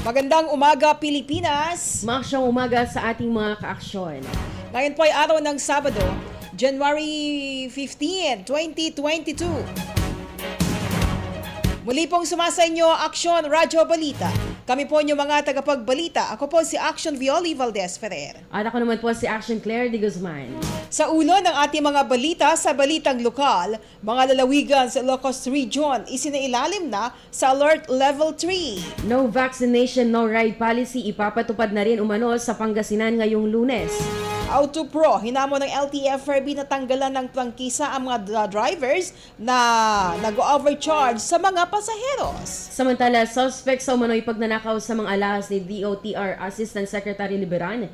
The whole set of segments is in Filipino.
Magandang umaga, Pilipinas! Maksyang umaga sa ating mga kaaksyon. Ngayon po ay araw ng Sabado, January 15, 2022. Muli pong sumasa inyo, Aksyon Radyo Balita. Kami po inyong mga tagapagbalita. Ako po si Action Violi Valdez Ferrer. At ako naman po si Action Claire de Guzman. Sa ulo ng ating mga balita sa balitang lokal, mga lalawigan sa Ilocos Region isinailalim na sa Alert Level 3. No vaccination, no ride policy ipapatupad na rin umano sa Pangasinan ngayong Lunes. AutoPro, hinamo ng LTFRB na tanggalan ng prangkisa ang mga drivers na nag-overcharge sa mga pasaheros. Samantala, suspect sa umano'y pagnanakaw sa mga alahas ni DOTR Assistant Secretary Liberan,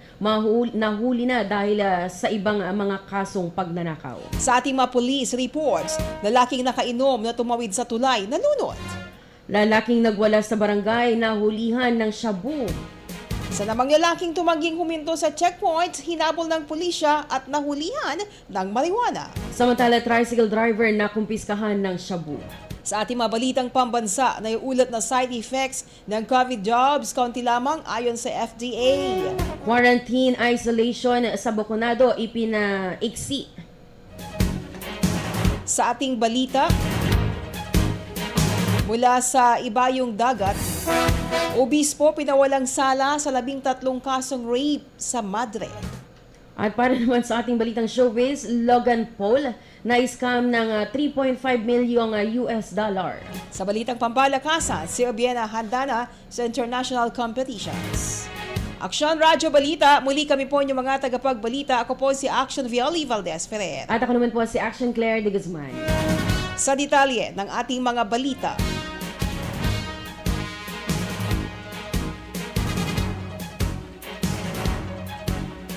nahuli na dahil sa ibang mga kasong pagnanakaw. Sa ating mga police reports, lalaking nakainom na tumawid sa tulay, nalunod. Lalaking nagwala sa barangay, nahulihan ng shabu. Sa namang lalaking tumangging huminto sa checkpoint, hinabol ng pulisya at nahulihan ng marijuana. Samantala, tricycle driver na kumpiskahan ng shabu. Sa ating mga balitang pambansa, naiulat na side effects ng COVID jobs, kaunti lamang ayon sa FDA. Quarantine isolation sa Bacolod ipinaiksi. Sa ating balita, mula sa ibayong dagat, obispo pinawalang sala sa 13 kasong rape sa Madre. At para naman sa ating balitang showbiz, Logan Paul na-scam ng $3.5 million US dollar. Sa balitang pambalakasan, si Obiena handa na sa international competitions. Aksyon Radyo Balita, muli kami po inyong mga tagapagbalita. Ako po si Action Violi Valdez Ferrer. At ako naman po si Action Claire de Guzman. Sa detalye ng ating mga balita,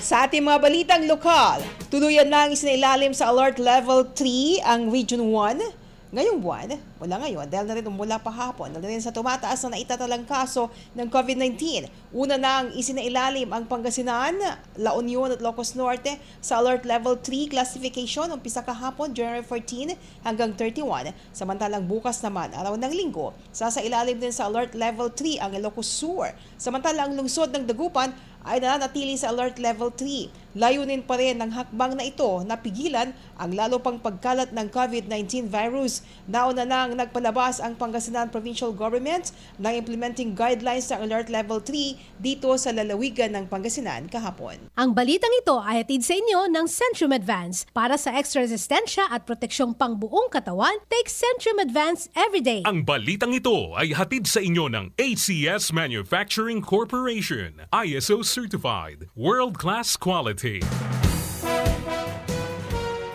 sa ating mga balitang lokal, tuluyan na ang isinailalim sa Alert Level 3 ang Region 1 ngayong buwan. Mula ngayon, dahil na rin mula pahapon, dahil na rin sa tumataas na naitatalang kaso ng COVID-19. Una na ang isinailalim ang Pangasinan, La Union at Ilocos Norte sa Alert Level 3 classification umpisa kahapon, January 14 hanggang 31. Samantalang bukas naman, araw ng linggo, sasailalim din sa Alert Level 3 ang Ilocos Sur. Samantalang ang lungsod ng Dagupan ay nananatili sa Alert Level 3. Layunin pa rin ng hakbang na ito na pigilan ang lalo pang pagkalat ng COVID-19 virus. Nauna nang nagpalabas ang Pangasinan Provincial Government ng implementing guidelines ng Alert Level 3 dito sa lalawigan ng Pangasinan kahapon. Ang balitang ito ay hatid sa inyo ng Centrum Advance. Para sa extra resistensya at proteksyong pangbuong katawan, take Centrum Advance everyday. Ang balitang ito ay hatid sa inyo ng ACS Manufacturing Corporation, ISO certified, world-class quality.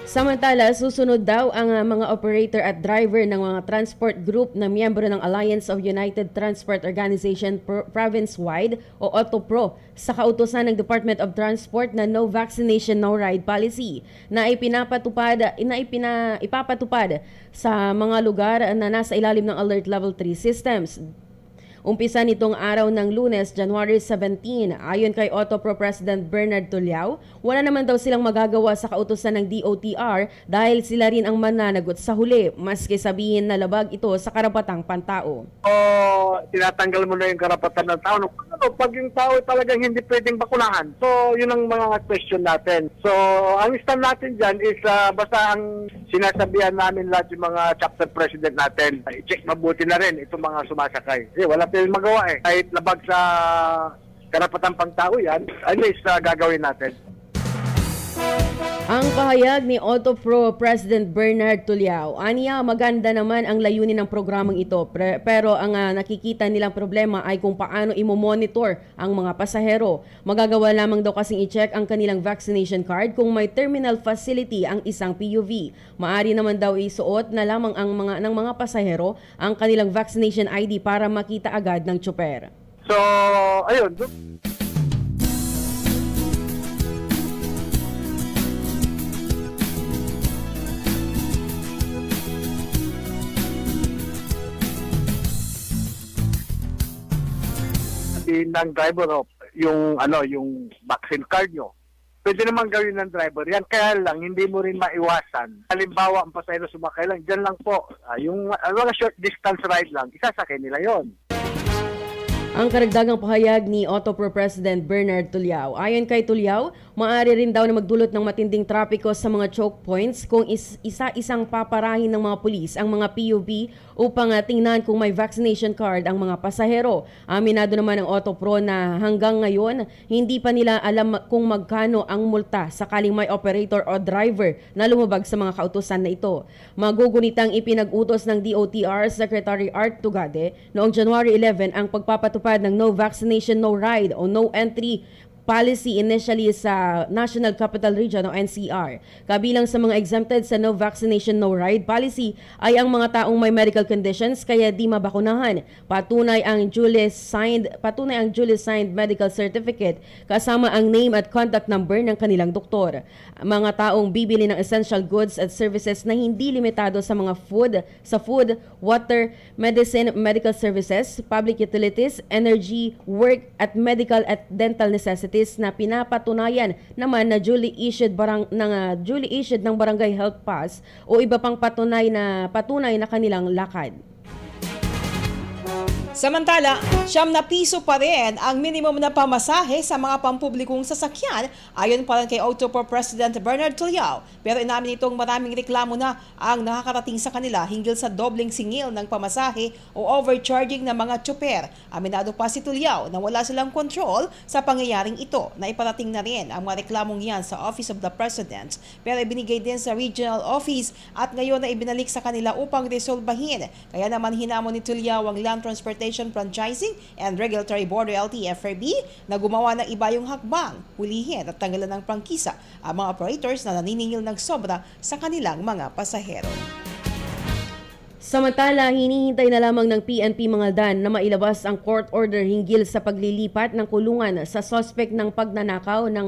Samantala, susunod daw ang mga operator at driver ng mga transport group na miyembro ng Alliance of United Transport Organization Province-wide o AutoPro sa kautusan ng Department of Transport na no vaccination, no ride policy na ipapatupad sa mga lugar na nasa ilalim ng Alert Level 3 systems. Umpisa nitong araw ng Lunes, January 17, ayon kay AutoPro President Bernard Tuliao, wala naman daw silang magagawa sa kautusan ng DOTR dahil sila rin ang mananagot sa huli, maski sabihin na labag ito sa karapatang pantao. Tinatanggal mo na yung karapatan ng tao. Pag yung tao talagang hindi pwedeng bakunahan. So, yun ang mga question natin. So, ang stand natin dyan is basta ang sinasabihan namin lahat yung mga chapter president natin, i-check mabuti na rin itong mga sumasakay. Kasi wala tayong magawa eh. Kahit labag sa karapatang pangtao yan, at least gagawin natin. Ang pahayag ni AutoPro President Bernard Tuliao, aniya maganda naman ang layunin ng programang ito pero ang nakikita nilang problema ay kung paano imomonitor ang mga pasahero. Magagawa lamang daw kasing i-check ang kanilang vaccination card kung may terminal facility ang isang PUV. Maari naman daw isuot na lamang ng mga pasahero ang kanilang vaccination ID para makita agad ng tsoper. So, ayun. Ng driver yung vaccine card nyo. Pwede naman gawin ng driver yan, kaya lang hindi mo rin maiwasan. Halimbawa, ang pasahero sumakay lang, dyan lang po, yung mga short distance ride lang, isasakay nila yon. Ang karagdagang pahayag ni Autopro President Bernard Tuliao. Ayon kay Tuliao, maaari rin daw na magdulot ng matinding trapiko sa mga choke points kung isa-isang paparahin ng mga pulis ang mga PUV upang tingnan kung may vaccination card ang mga pasahero. Aminado naman ng Autopro na hanggang ngayon, hindi pa nila alam kung magkano ang multa sakaling may operator o driver na lumabag sa mga kautusan na ito. Magugunitang ipinag-utos ng DOTR Secretary Art Tugade noong January 11 ang pagpapatupad ng No Vaccination, No Ride o No Entry policy initially sa National Capital Region o NCR. Kabilang sa mga exempted sa No Vaccination, No Ride policy ay ang mga taong may medical conditions kaya di mabakunahan. Patunay ang duly signed medical certificate kasama ang name at contact number ng kanilang doktor. Mga taong bibili ng essential goods at services na hindi limitado sa mga food, water, medicine, medical services, public utilities, energy, work at medical at dental necessities na pinapatunayan naman na duly issued ng Barangay Health Pass o iba pang patunay na kanilang lakad. Samantala, 9 piso pa rin ang minimum na pamasahe sa mga pampublikong sasakyan ayon pa rin kay Autopro President Bernard Tuliao. Pero inamin itong maraming reklamo na ang nakakarating sa kanila hinggil sa dobleng singil ng pamasahe o overcharging ng mga tsoper. Aminado pa si Tuliao na wala silang control sa pangyayaring ito na iparating na rin ang mga reklamong yan sa Office of the President pero ibinigay din sa Regional Office at ngayon na ibinalik sa kanila upang resolbahin. Kaya naman hinamon ni Tuliao ang Land Transportation Franchising and Regulatory Board o LTFRB na gumawa ng iba yung hakbang, hulihin at tanggalan ng prangkisa ang mga operators na naniningil ng sobra sa kanilang mga pasahero. Samantala, hinihintay na lamang ng PNP Mangaldan na mailabas ang court order hinggil sa paglilipat ng kulungan sa suspect ng pagnanakaw ng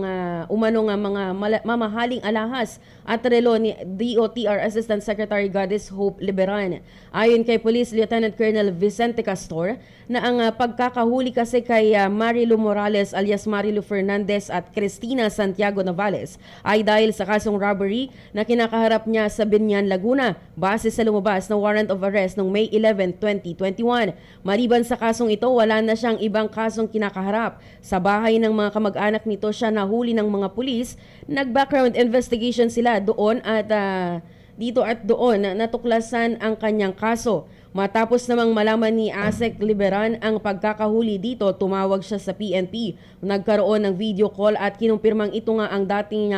umanong mga mamahaling alahas at relo ni DOTR Assistant Secretary Goddess Hope Liberan. Ayon kay Police Lieutenant Colonel Vicente Castor na ang pagkakahuli kasi kay Marilu Morales alias Marilu Fernandez at Cristina Santiago Navales ay dahil sa kasong robbery na kinakaharap niya sa Binyan, Laguna base sa lumabas na warrant of arrest noong May 11, 2021. Maliban sa kasong ito, wala na siyang ibang kasong kinakaharap. Sa bahay ng mga kamag-anak nito siya nahuli ng mga pulis. Nag-background investigation sila doon at doon natuklasan ang kanyang kaso. Matapos namang malaman ni ASEC Liberan ang pagkakahuli dito, tumawag siya sa PNP. Nagkaroon ng video call at kinumpirmang ito nga ang dating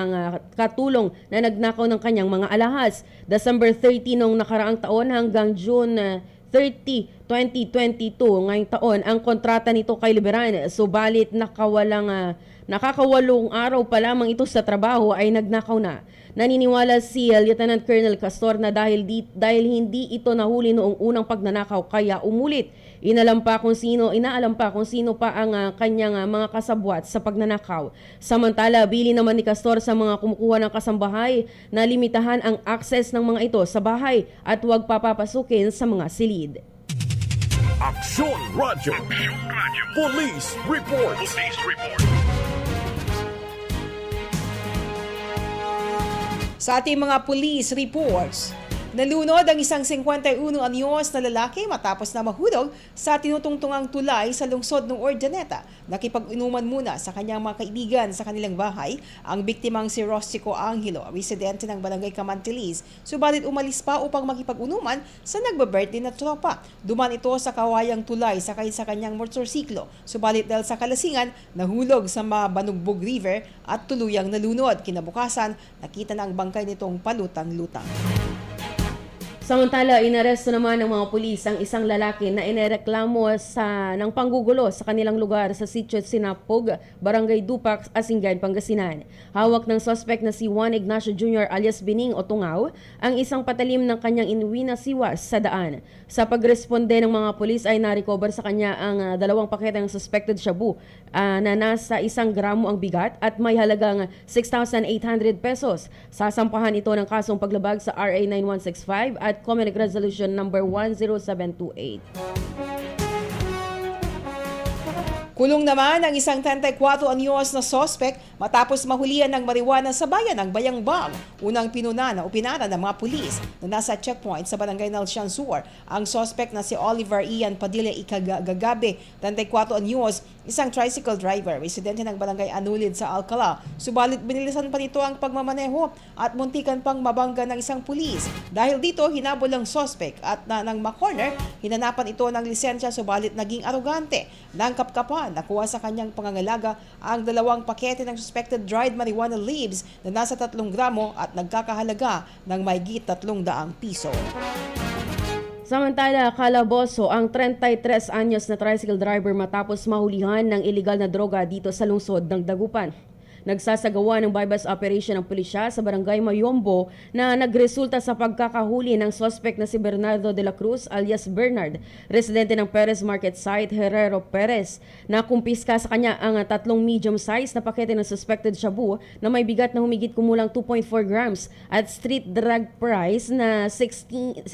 katulong na nagnakaw ng kanyang mga alahas. December 30 nung nakaraang taon hanggang June 30, 2022 ngayong taon ang kontrata nito kay Liberan. Subalit nakakawalong araw pa lamang ito sa trabaho ay nagnakaw na. Naniniwala si Lieutenant Colonel Castor na dahil hindi ito nahuli noong unang pagnanakaw kaya umulit. Inaalam pa kung sino pa ang kanyang mga kasabwat sa pagnanakaw. Samantala, bili naman ni Castor sa mga kumukuha ng kasambahay na limitahan ang access ng mga ito sa bahay at huwag papapasukin sa mga silid. Aksyon Radio. Police Report. Sa ating mga police reports, nalunod ang isang 51 anyos na lalaki matapos na mahulog sa tinutungtungang tulay sa lungsod ng Urdaneta. Nakipag-inuman muna sa kanyang mga kaibigan sa kanilang bahay ang biktimang si Rostico Angelo, residente ng Barangay Camantilis. Subalit umalis pa upang makipag-unuman sa nagbe-birthday na tropa. Duman ito sa kawayang tulay sakay sa kanyang motorsiklo. Subalit dahil sa kalasingan, nahulog sa Mabanugbog River at tuluyang nalunod. Kinabukasan, nakita na ang bangkay nitong palutang-lutang. Samantala, inaresto naman ng mga pulis ang isang lalaki na inireklamo ng panggugulo sa kanilang lugar sa Sitio Sinapog, Barangay Dupac, Asingan, Pangasinan. Hawak ng suspect na si Juan Ignacio Jr. alias Bining o Tungaw ang isang patalim ng kanyang inuwi na siwas sa daan. Sa pagresponde ng mga pulis ay narecover sa kanya ang 2 pakete ng suspected shabu na nasa 1 gramo ang bigat at may halagang 6,800 pesos. Sasampahan ito ng kasong paglabag sa RA 9165 at Comelec Resolution number 10728. Kulong naman ang isang 34 anyos na sospek matapos mahulihan ng marijuana sa bayan ng Bayangbang. Unang pinuna o pinara ng mga pulis na nasa checkpoint sa barangay Nalsian Sur. Ang sospek na si Oliver Ian Padilla Ikagagabe, 34 anyos, isang tricycle driver, residente ng barangay Anulid sa Alcala. Subalit binilisan pa nito ang pagmamaneho at muntikan pang mabangga ng isang pulis. Dahil dito, hinabol ang sospek at nang makorner, hinanapan ito ng lisensya subalit naging arogante. Nang kapkapan, nakuha sa kanyang pangangalaga ang 2 pakete ng suspected dried marijuana leaves na nasa 3 gramo at nagkakahalaga ng mahigit 300 piso. Samantala, kalaboso ang 33 anyos na tricycle driver matapos mahulihan ng iligal na droga dito sa lungsod ng Dagupan. Nagsasagawa ng bypass operation ng pulisya sa barangay Mayombo na nagresulta sa pagkakahuli ng suspect na si Bernardo de la Cruz alias Bernard, residente ng Perez Market Site, Herrero, Perez. Nakumpiska sa kanya ang 3 medium-size na pakete ng suspected shabu na may bigat na humigit kumulang 2.4 grams at street drug price na 16,320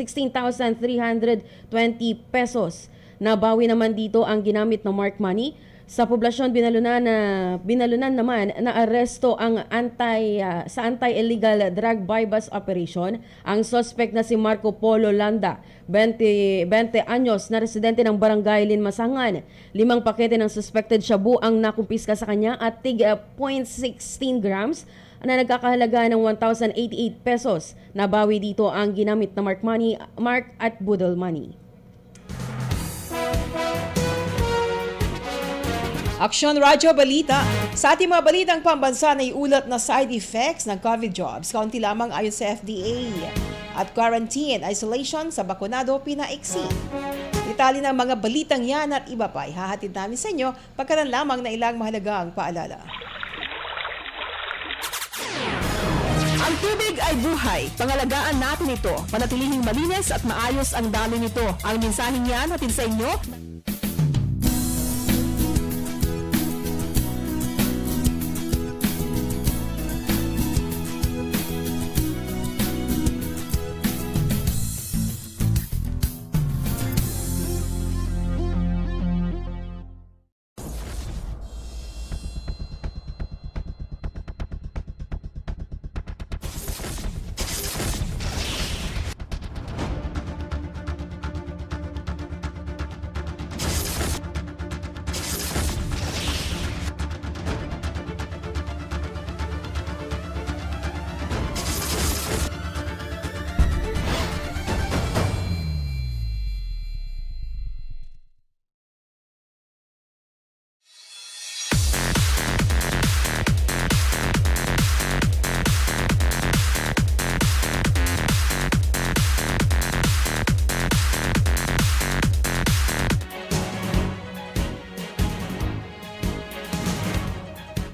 pesos. Nabawi naman dito ang ginamit na mark money. Sa poblasyon binalunan naman na aresto ang sa anti-illegal drug bypass operation ang suspect na si Marco Polo Landa, 20 anyos na residente ng barangay Linmasangan. 5 pakete ng suspected shabu ang nakumpiska sa kanya at tig 0.16 grams na nagkakahalaga ng 1,088 pesos. Nabawi dito ang ginamit na mark at budol money. Aksyon Radyo Balita. Sa ating mga balitang pambansa na iulat na side effects ng COVID jobs, kaunti lamang ayon sa FDA. At quarantine, isolation sa bakunado pinaiksi. Detalye ng mga balitang yan at iba pa ihahatid namin sa inyo pagkaran lamang na ilang mahalagang paalala. Ang tubig ay buhay. Pangalagaan natin ito. Panatilihing malinis at maayos ang daloy nito. Ang mensaheng yan hatid sa inyo.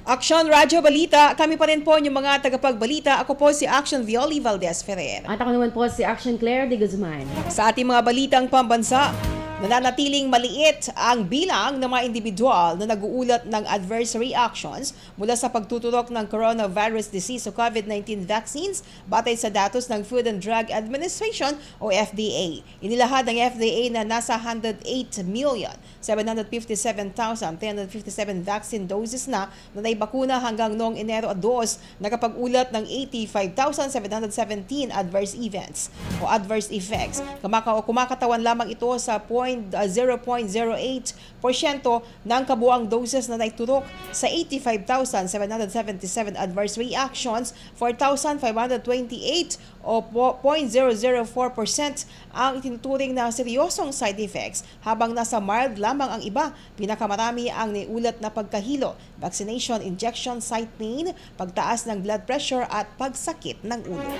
Aksyon Radyo Balita. Kami pa rin po yung mga tagapagbalita. Ako po si Action Violi Valdez Ferrer. At ako naman po si Action Claire de Guzman. Sa ating mga balitang pambansa, nananatiling maliit ang bilang ng mga individual na nag-uulat ng adverse reactions mula sa pagtuturok ng coronavirus disease o COVID-19 vaccines batay sa datos ng Food and Drug Administration o FDA. Inilahad ng FDA na nasa 108,757,357 vaccine doses na naibakuna hanggang noong Enero 2, nakapag-ulat ng 85,717 adverse events o adverse effects. Kumakatawan lamang ito sa 0.08% ng kabuang doses na naiturok sa 85,777 adverse reactions, 4,528 o 0.004% ang itinuturing na seryosong side effects, habang nasa mild lamang ang iba. Pinakamarami ang niulat na pagkahilo, vaccination, injection, site pain, pagtaas ng blood pressure at pagsakit ng ulo.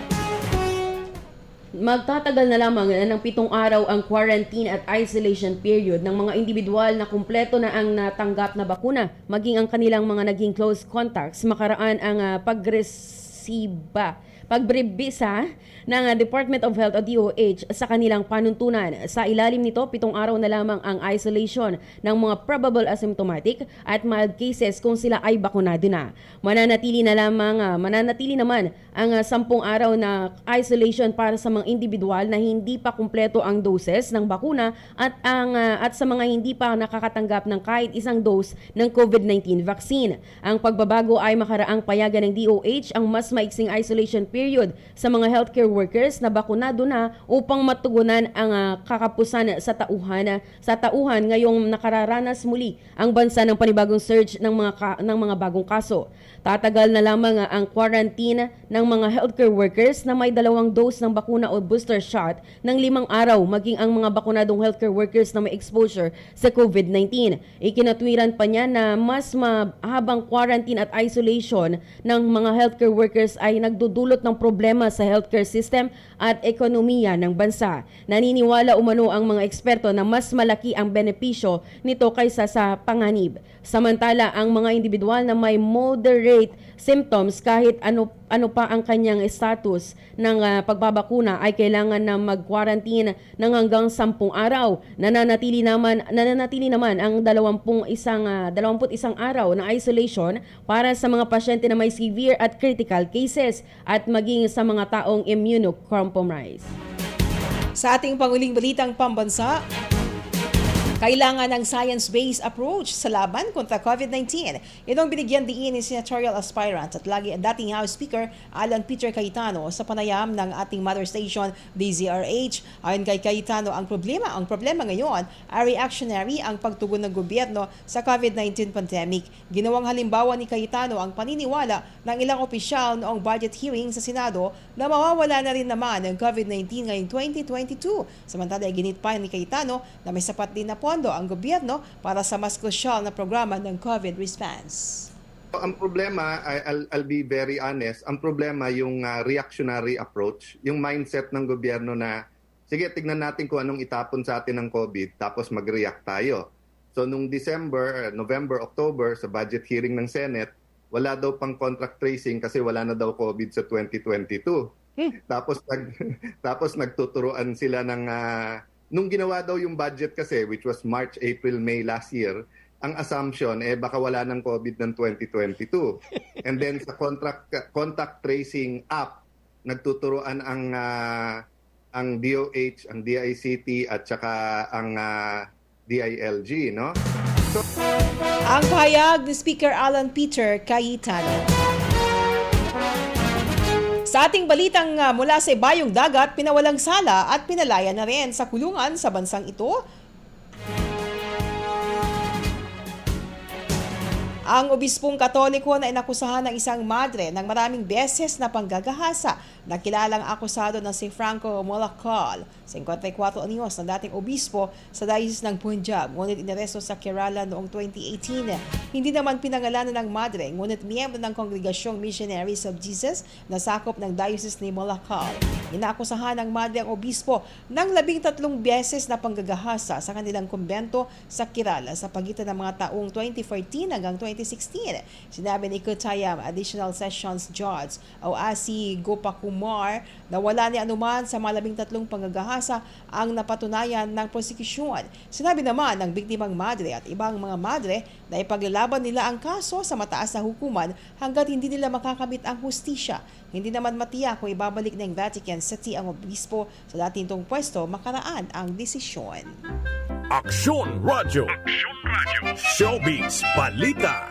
Magtatagal na lamang ng 7 araw ang quarantine at isolation period ng mga individual na kumpleto na ang natanggap na bakuna, maging ang kanilang mga naging close contacts makaraan ang pagresiba pagbribisa ng Department of Health o DOH sa kanilang panuntunan. Sa ilalim nito, 7 araw na lamang ang isolation ng mga probable asymptomatic at mild cases kung sila ay bakunado na. Mananatili naman ang 10 araw na isolation para sa mga individual na hindi pa kumpleto ang doses ng bakuna at sa mga hindi pa nakakatanggap ng kahit isang dose ng COVID-19 vaccine. Ang pagbabago ay makaraang payagan ng DOH ang mas maiksing isolation period sa mga healthcare workers na bakunado na upang matugunan ang kakapusan sa tauhan ngayong nakararanas muli ang bansa ng panibagong surge ng mga bagong kaso. Tatagal na lamang ang quarantine ng mga healthcare workers na may 2 dose ng bakuna o booster shot ng 5 araw, maging ang mga bakunadong healthcare workers na may exposure sa COVID-19. Ikinatwiran pa niya na mas mahabang quarantine at isolation ng mga healthcare workers ay nagdudulot ng problema sa healthcare system at ekonomiya ng bansa. Naniniwala umano ang mga eksperto na mas malaki ang benepisyo nito kaysa sa panganib. Samantala, ang mga individual na may moderate symptoms kahit ano pa ang kanyang status ng pagbabakuna ay kailangan na mag-quarantine ng hanggang 10 araw. Nananatili naman ang 21 araw na isolation para sa mga pasyente na may severe at critical cases at maging sa mga taong immunocompromised. Sa ating panguling balitang pambansa, kailangan ng science-based approach sa laban kontra COVID-19. Ito ang binigyan diin ni senatorial aspirant at lagi ang dating House Speaker Alan Peter Cayetano sa panayam ng ating mother station DZRH. Ayon kay Cayetano, ang problema ngayon ay reactionary ang pagtugon ng gobyerno sa COVID-19 pandemic. Ginawang halimbawa ni Cayetano ang paniniwala ng ilang opisyal noong budget hearing sa Senado na mawawala na rin naman ng COVID-19 ngayong 2022. Samantala, ginit pa ni Cayetano na may sapat din na pondo ang gobyerno para sa mas krusyal na programa ng COVID response. Ang problema, I'll be very honest, ang problema yung reactionary approach, yung mindset ng gobyerno na, sige, tignan natin kung anong itapon sa atin ng COVID, tapos mag-react tayo. So nung December, November, October, sa budget hearing ng Senate, wala daw pang contract tracing kasi wala na daw COVID sa 2022. Tapos nagtuturuan sila ng... Nung ginawa daw yung budget kasi, which was March, April, May last year, ang assumption, baka wala ng COVID ng 2022. And then sa contact tracing app, nagtuturuan ang DOH, ang DICT, at saka ang DILG, no? Ang pahayag ni Speaker Alan Peter Cayetano. Sa ating balitang mula sa ibayong dagat, pinawalang sala at pinalaya na rin sa kulungan sa bansang ito ang obispong Katoliko na inakusahan ng isang madre ng maraming beses na panggagahasa na kilalang akusado na si Franco Molacal, 54 anyos na dating obispo sa Diocese ng Punjab, ngunit inaresto sa Kerala noong 2018. Hindi naman pinangalanan ng madre, ngunit miyembro ng Kongregasyong Missionaries of Jesus na sakop ng Diocese ni Molacal. Inaakusahan ng madre ang obispo ng 13 beses na panggagahasa sa kanilang kumbento sa Kerala sa pagitan ng mga taong 2014 hanggang 2016. Sinabi ni Kottayam Additional Sessions Judge o ASI Gopakumar na wala ni anuman sa mga 13 panggagahasa ang napatunayan ng prosekusyon. Sinabi naman ng biktimang madre at ibang mga madre na ipaglalaban nila ang kaso sa mataas na hukuman hanggat hindi nila makakamit ang hustisya. Hindi naman matiyak kung ibabalik ng Vatican City ang obispo sa dating tong pwesto makaraan ang desisyon. Aksyon Radyo. Showbiz Balita.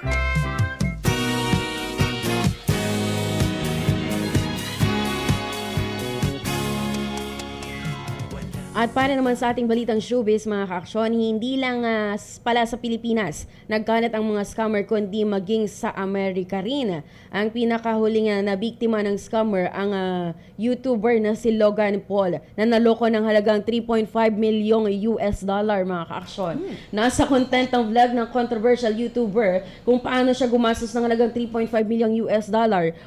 At para naman sa ating balitang showbiz, mga kaaksyon, hindi lang pala sa Pilipinas nagkalat ang mga scammer kundi maging sa Amerika rin. Ang pinakahuling na biktima ng scammer ang YouTuber na si Logan Paul na naloko ng halagang $3.5 milyong mga kaaksyon. Nasa content ng vlog ng controversial YouTuber kung paano siya gumastos ng halagang $3.5 milyong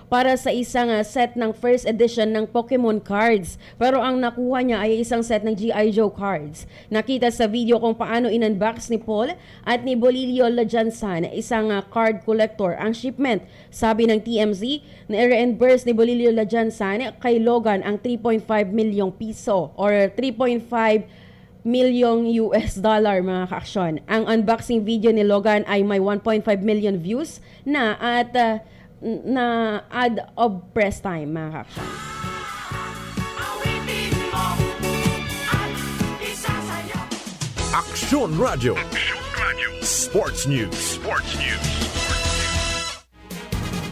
para sa isang set ng first edition ng Pokemon cards. Pero ang nakuha niya ay isang set ng G.I. Joe cards. Nakita sa video kung paano in-unbox ni Paul at ni Bolilio Lajansan, isang card collector, ang shipment. Sabi ng TMZ, na-reimburse ni Bolilio Lajansan kay Logan ang 3.5 milyong piso or 3.5 milyong US dollar, mga kaaksyon. Ang unboxing video ni Logan ay may 1.5 million views na at na ad of press time, mga kaaksyon. Aksyon Radio. Sports News.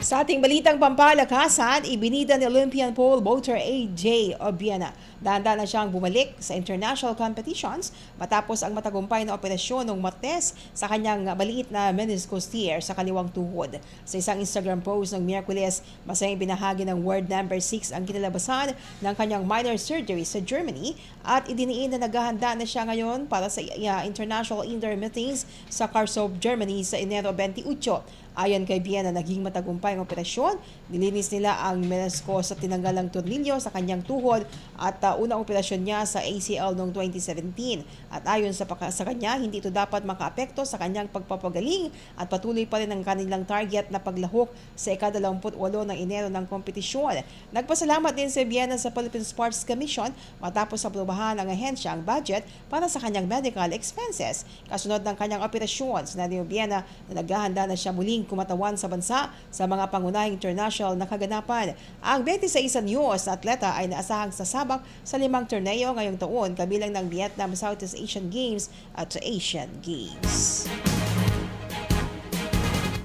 Sa ating balitang pampalakasan, ibinida ni Olympian pole vaulter AJ Obiena. Dahan-dahan na siyang bumalik sa international competitions matapos ang matagumpay na operasyon ng Martes sa kanyang maliit na meniscus tear sa kaliwang tuhod. Sa isang Instagram post ng Miyerkules, masayang binahagi ng World number 6 ang kinalabasan ng kanyang minor surgery sa Germany at idiniin na naghahanda na siya ngayon para sa international indoor meetings sa Karsov, Germany sa Enero 28. Ayon kay Biena, naging matagumpay ang operasyon. Nilinis nila ang meniscus at tinanggal ang tornilyo sa kanyang tuhod at unang operasyon niya sa ACL noong 2017. At ayon sa kanya, hindi ito dapat makaapekto sa kanyang pagpapagaling at patuloy pa rin ang kanilang target na paglahok sa ika-28 ng Enero ng kompetisyon. Nagpasalamat din si Biena sa Philippine Sports Commission matapos aprubahan ng ahensya ang budget para sa kanyang medical expenses. Kasunod ng kanyang operasyon, sinabi ni Biena na naghahanda na siya muling kumatawan sa bansa sa mga pangunahing international na kaganapan. Ang 26 anyos na atleta ay naasahang sasabak sa 5 torneo ngayong taon kabilang ng Vietnam Southeast Asian Games at Asian Games.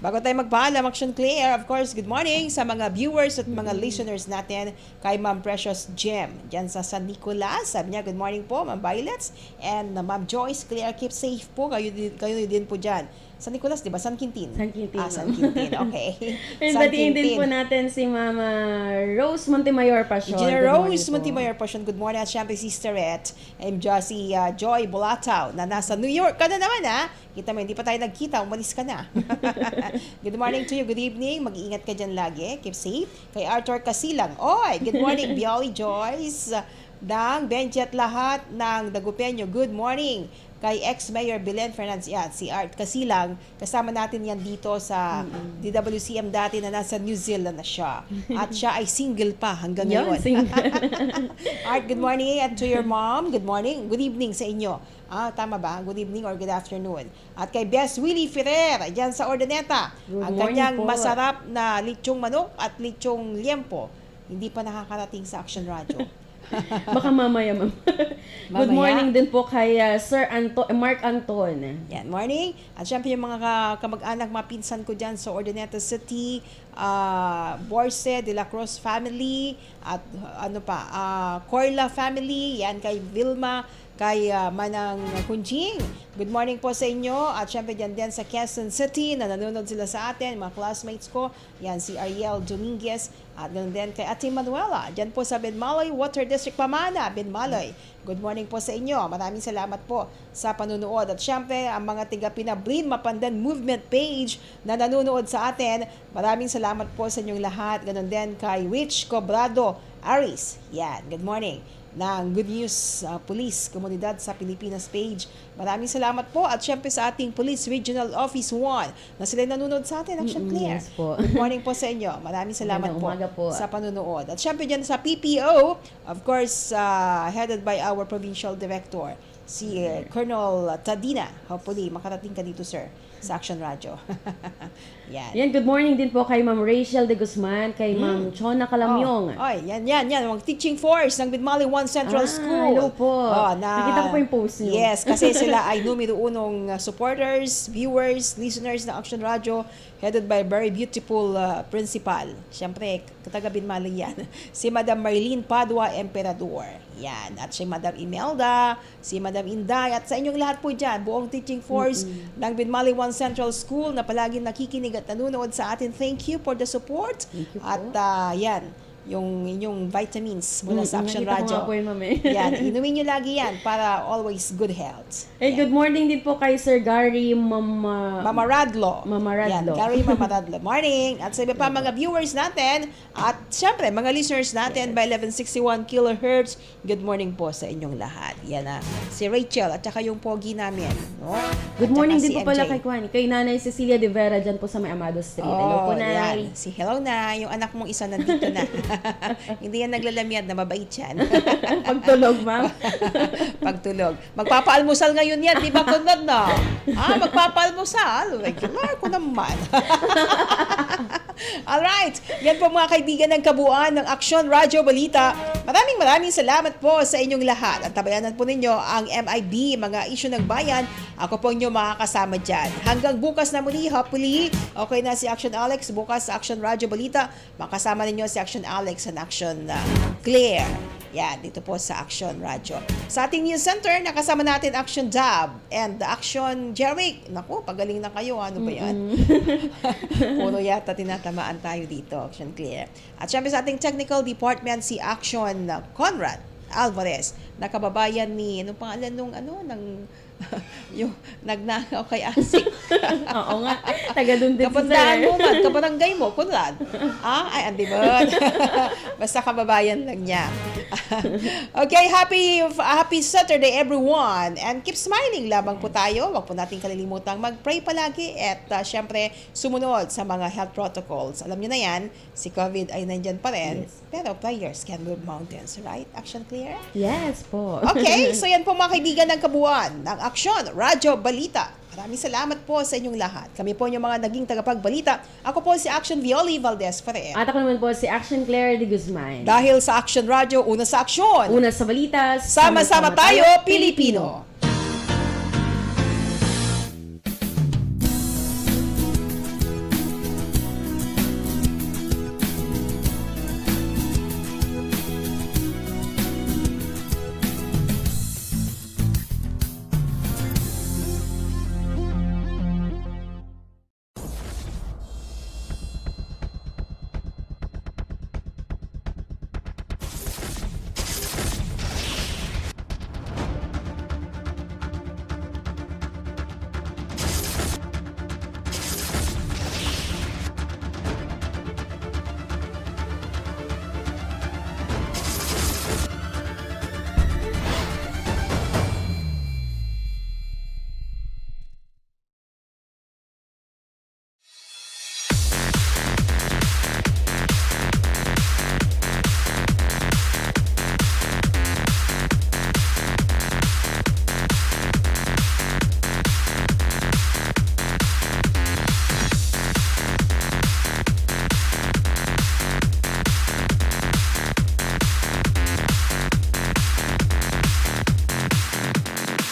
Bago tayo magpaalam, Action Claire, of course, good morning sa mga viewers at mga listeners natin kay Ma'am Precious Gem dyan sa San Nicolas. Sabi niya, good morning po, Ma'am Violets. And Ma'am Joyce Claire, keep safe po. Kayo din po dyan. San Nicolas, di ba? San Quintin? San Quintin. San Quintin, okay. And batiin din po natin si Mama Rose Montemayor Pasyon. Engineer Rose Montemayor Pasyon, good morning. At syempre si Starette and si Joy Bolataw na nasa New York ka na naman, ha? Kita mo, hindi pa tayo nagkita, umalis ka na. Good morning to you, good evening. Mag-iingat ka dyan lagi. Keep safe. Kay Arthur Casilang. Oy, good morning, Bioli Joyce. Dang, Benji at lahat ng Dagupeño, good morning. Kay ex-Mayor Belen Fernandez, si Art Casilang, kasama natin yan dito sa DWCM dati na nasa New Zealand na siya. At siya ay single pa hanggang ngayon. Art, good morning. And to your mom, good morning. Good evening sa inyo. Tama ba? Good evening or good afternoon. At kay Best Willie Ferrer, dyan sa Ordaneta, ang kanyang masarap na lechong manok at lechong liempo, hindi pa nakakarating sa Action Radio. Baka mamaya, ma'am. Good morning din po kay Sir Mark Anton. Yan, morning. At syempre yung mga kamag-anak, mga pinsan ko dyan sa Ordaneta City, Borse, De La Cruz family, at Corla family, yan kay Vilma, kay Manang Kunjing. Good morning po sa inyo. At syempre dyan din sa Quezon City na nanonood sila sa atin, mga classmates ko. Yan si Ariel Dominguez. At ganoon din kay Ate Manuela. Dyan po sa Binmaloy Water District Pamana, Binmaloy. Good morning po sa inyo. Maraming salamat po sa panunood. At syempre ang mga tiga Pinablin Mapandan Movement page na nanonood sa atin. Maraming salamat po sa inyong lahat. Ganoon din kay Rich Cobrado Aris. Yan, good morning. Ng Good News Police Komunidad sa Pilipinas page. Maraming salamat po at syempre sa ating Police Regional Office 1 na sila nanonood sa atin, Action Clear. Yes po. Good morning po sa inyo. Maraming salamat po sa panunood. At syempre dyan sa PPO, of course, headed by our Provincial Director, si Colonel Tadina. Hopefully, makarating ka dito, sir, sa Action Radio. Yan. Good morning din po kay Ma'am Rachel de Guzman, kay Ma'am Chona Calamyong. Yan. Mga teaching force ng Binmali 1 Central School. Hello po. Nakita ko po yung post niyo. Yes, kasi sila ay numero unong supporters, viewers, listeners ng Action Radio, headed by very beautiful principal. Siyempre, taga Binmali yan. Si Madam Marlene Padua Emperador. Yan. At si Madam Imelda, si Madam Inday, at sa inyong lahat po dyan, buong teaching force ng Binmali 1 Central School na palaging nakikinig at nanonood sa atin. Thank you for the support. Thank you po. At yan, yung inyong vitamins mula sa Action Nakita ko Radio. nga po yun, ma'am, eh. Yan, inumin nyo lagi yan para always good health. Eh, good morning din po kay Sir Gary Mama Radlo. Mama Radlo. Yan, Gary Mama Radlo. Morning. At sa iba pa mga viewers natin at syempre mga listeners natin by 1161 kHz. Good morning po sa inyong lahat. Yan na. Si Rachel at saka yung pogi namin. No? Good At morning saka din si po pala MJ. kay Kwan. Kay Nanay Cecilia de Vera dyan po sa May Amado Street. Hello po, Nay. Yan. Si hello na. Yung anak mong isa nandito na. Hindi yan naglalamyad na mabait yan. Pagtulog, ma'am. Pagtulog. Magpapaalmusal ngayon yan, di ba, Conrad, no? Magpapaalmusal? Like, ko naman. Alright. Yan po mga kaibigan ng kabuuan ng Action Radio Balita. Maraming salamat po sa inyong lahat. At tabayanan po ninyo ang MIB, mga isyu ng bayan. Ako po inyo makakasama dyan. Hanggang bukas na muli, hopefully, okay na si Action Alex. Bukas sa Action Radio Balita, makasama ninyo si Action Alex and Action Claire. Yan, dito po sa Action Radio. Sa ating news center, nakasama natin Action Dab and Action Jeric. Naku, pagaling na kayo. Ano ba yan? Puro yata tinatamaan tayo dito, Action Clear. At syempre sa ating technical department, si Action Conrad Alvarez, nakababayan ni, anong pangalan nung, yung nagnakaw kay Asik. Oo nga. Taga dun din si Kapandaan Sir. mo man, kabarangay mo, Conrad. Ay, andi ba? Basta kababayan lang niya. Okay, happy Saturday everyone. And keep smiling lamang po tayo. Huwag po natin kalilimutang mag-pray palagi at syempre sumunod sa mga health protocols. Alam niyo na yan, si COVID ay nandyan pa rin. Yes. Pero prayers can move mountains, right? Action Clear? Yes po. Okay, so yan po mga kaibigan ng kabuuan ng Aksyon Radio Balita. Maraming salamat po sa inyong lahat. Kami po yung mga naging tagapagbalita. Ako po si Action Violi Valdez Ferrer. At ako naman po si Action Claire de Guzman. Dahil sa Action Radio, una sa aksyon. Una sa balitas. Sama-sama tayo, Pilipino.